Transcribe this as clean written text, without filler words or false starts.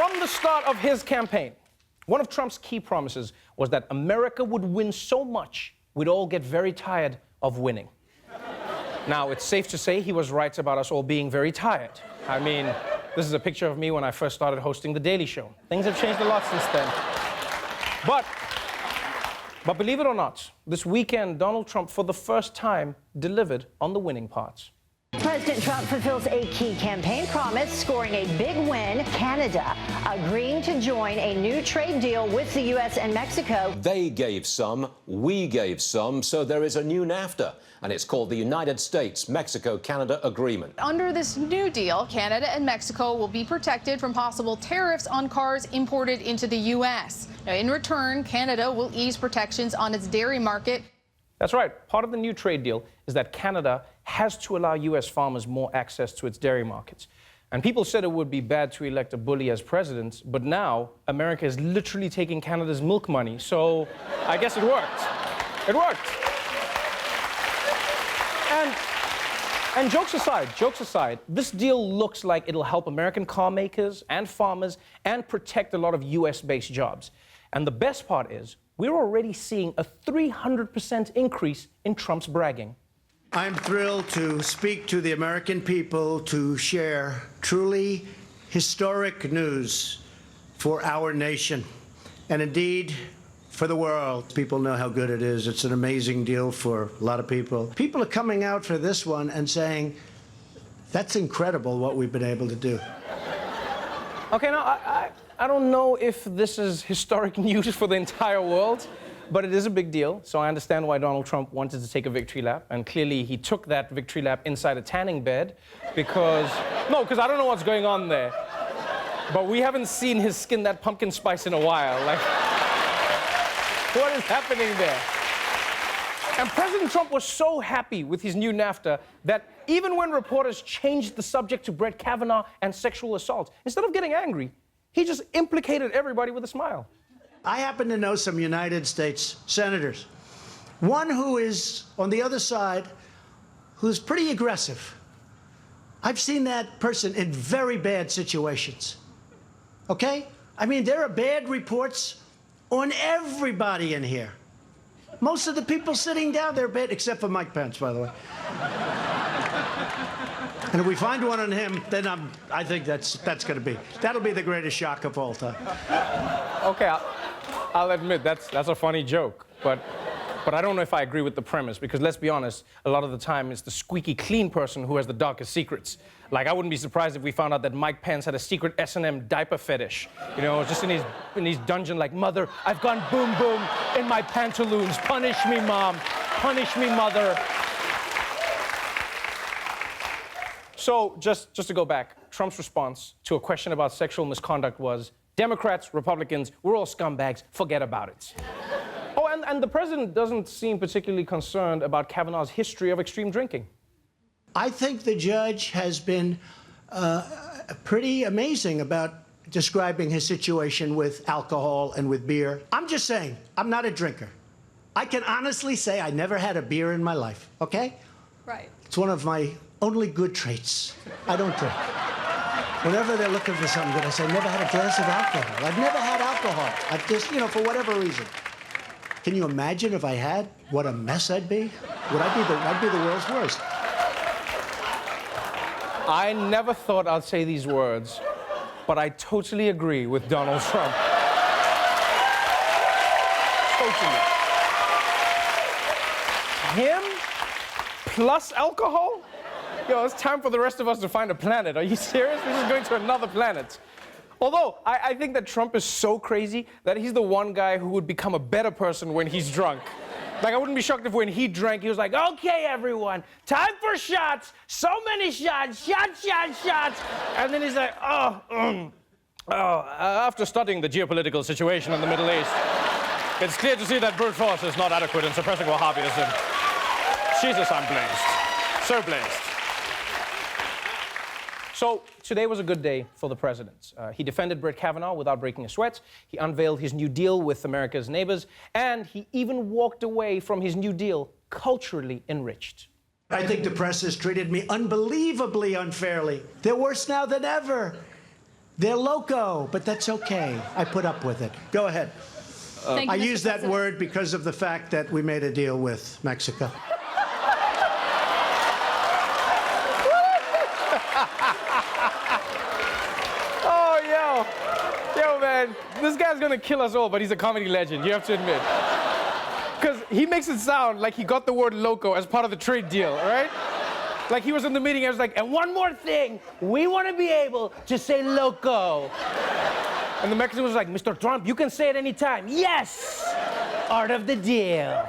From the start of his campaign, one of Trump's key promises was that America would win so much we'd all get very tired of winning. Now, it's safe to say he was right about us all being very tired. I mean, this is a picture of me when I first started hosting The Daily Show. Things have changed a lot since then. But believe it or not, this weekend, Donald Trump, for the first time, delivered on the winning parts. President Trump fulfills a key campaign promise, scoring a big win. Canada agreeing to join a new trade deal with the U.S. and Mexico. They gave some, we gave some, so there is a new NAFTA, and it's called the United States-Mexico-Canada Agreement. Under this new deal, Canada and Mexico will be protected from possible tariffs on cars imported into the U.S. Now, in return, Canada will ease protections on its dairy market. That's right. Part of the new trade deal is that Canada has to allow U.S. farmers more access to its dairy markets. And people said it would be bad to elect a bully as president, but now America is literally taking Canada's milk money, so I guess it worked. It worked. And jokes aside, this deal looks like it'll help American car makers and farmers and protect a lot of U.S.-based jobs. And the best part is, we're already seeing a 300% increase in Trump's bragging. I'm thrilled to speak to the American people to share truly historic news for our nation and indeed for the world. People know how good it is. It's an amazing deal for a lot of people. People are coming out for this one and saying, that's incredible what we've been able to do. Okay, now, I don't know if this is historic news for the entire world, but it is a big deal, so I understand why Donald Trump wanted to take a victory lap, and clearly he took that victory lap inside a tanning bed because I don't know what's going on there, but we haven't seen his skin that pumpkin spice in a while. Like, what is happening there? And President Trump was so happy with his new NAFTA that even when reporters changed the subject to Brett Kavanaugh and sexual assault, instead of getting angry, he just implicated everybody with a smile. I happen to know some United States senators. One who is on the other side, who's pretty aggressive. I've seen that person in very bad situations. Okay? I mean, there are bad reports on everybody in here. Most of the people sitting down, they're bad, except for Mike Pence, by the way. And if we find one on him, then I think that'll be the greatest shock of all time. Okay, I'll admit that's a funny joke, but I don't know if I agree with the premise, because let's be honest, a lot of the time it's the squeaky clean person who has the darkest secrets. Like, I wouldn't be surprised if we found out that Mike Pence had a secret S&M diaper fetish. You know, just in his dungeon, like, mother, I've gone boom boom in my pantaloons. Punish me, mom. Punish me, mother. So, just to go back, Trump's response to a question about sexual misconduct was, Democrats, Republicans, we're all scumbags, forget about it. Oh, and the president doesn't seem particularly concerned about Kavanaugh's history of extreme drinking. I think the judge has been pretty amazing about describing his situation with alcohol and with beer. I'm just saying, I'm not a drinker. I can honestly say I never had a beer in my life, okay? Right. It's one of my only good traits. I don't drink. Whenever they're looking for something good, I say, never had a glass of alcohol. I've never had alcohol. I've just, for whatever reason. Can you imagine if I had, what a mess I'd be? I'd be the world's worst. I never thought I'd say these words, but I totally agree with Donald Trump. Totally. Him plus alcohol? Yo, it's time for the rest of us to find a planet. Are you serious? We're just going to another planet. Although, I think that Trump is so crazy that he's the one guy who would become a better person when he's drunk. Like, I wouldn't be shocked if when he drank, he was like, okay, everyone, time for shots. So many shots, shots. And then he's like, after studying the geopolitical situation in the Middle East, it's clear to see that brute force is not adequate in suppressing Wahhabism. Jesus, I'm blessed. So blessed. So today was a good day for the president. He defended Brett Kavanaugh without breaking a sweat. He unveiled his new deal with America's neighbors, and he even walked away from his new deal culturally enriched. I think the press has treated me unbelievably unfairly. They're worse now than ever. They're loco, but that's okay. I put up with it. Go ahead. Thank you, I Mr. use that President. word because of the fact that we made a deal with Mexico. Oh, yo, man, this guy's gonna kill us all, but he's a comedy legend, you have to admit. Because he makes it sound like he got the word loco as part of the trade deal, all right? Like he was in the meeting and was like, and one more thing, we want to be able to say loco. And the Mexican was like, Mr. Trump, you can say it anytime. Yes! Art of the deal.